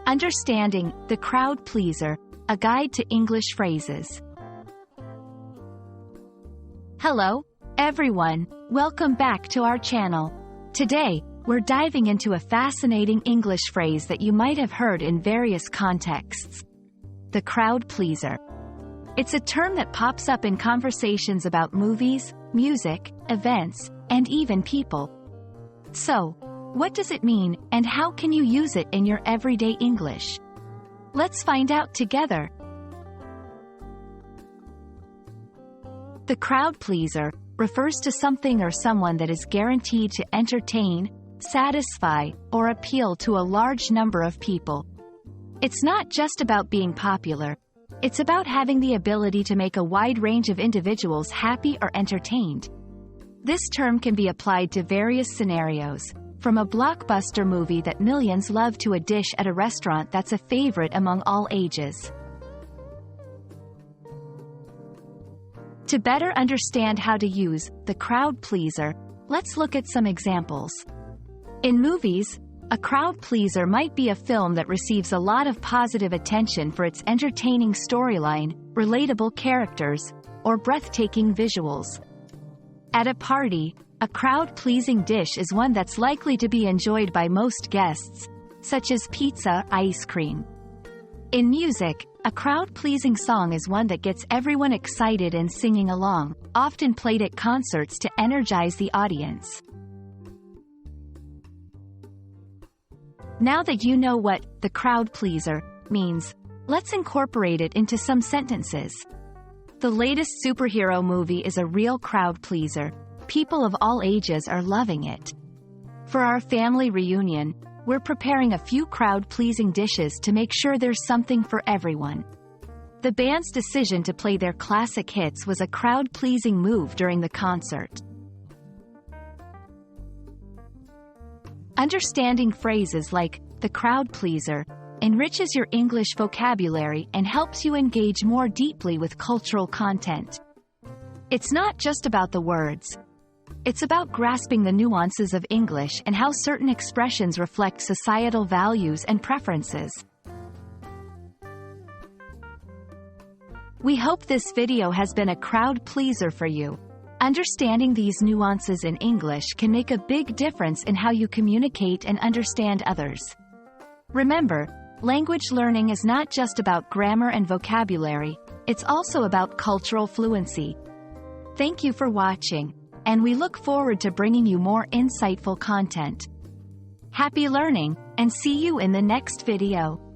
Understanding the crowd pleaser, a guide to English phrases. Hello, everyone. Welcome back to our channel. Today, we're diving into a fascinating English phrase that you might have heard in various contexts. The crowd pleaser. It's a term that pops up in conversations about movies, music, events, and even people. So, what does it mean, and how can you use it in your everyday English? Let's find out together. The crowd pleaser refers to something or someone that is guaranteed to entertain, satisfy, or appeal to a large number of people. It's not just about being popular. It's about having the ability to make a wide range of individuals happy or entertained. This term can be applied to various scenarios, from a blockbuster movie that millions love to a dish at a restaurant that's a favorite among all ages. To better understand how to use the crowd pleaser, let's look at some examples. In movies, a crowd pleaser might be a film that receives a lot of positive attention for its entertaining storyline, relatable characters, or breathtaking visuals. At a party, a crowd-pleasing dish is one that's likely to be enjoyed by most guests, such as pizza, ice cream. In music, a crowd-pleasing song is one that gets everyone excited and singing along, often played at concerts to energize the audience. Now that you know what the crowd pleaser means, let's incorporate it into some sentences. The latest superhero movie is a real crowd pleaser. People of all ages are loving it. For our family reunion, we're preparing a few crowd-pleasing dishes to make sure there's something for everyone. The band's decision to play their classic hits was a crowd-pleasing move during the concert. Understanding phrases like the crowd pleaser enriches your English vocabulary and helps you engage more deeply with cultural content. It's not just about the words. It's about grasping the nuances of English and how certain expressions reflect societal values and preferences. We hope this video has been a crowd pleaser for you. Understanding these nuances in English can make a big difference in how you communicate and understand others. Remember, language learning is not just about grammar and vocabulary, it's also about cultural fluency. Thank you for watching, and we look forward to bringing you more insightful content. Happy learning, and see you in the next video.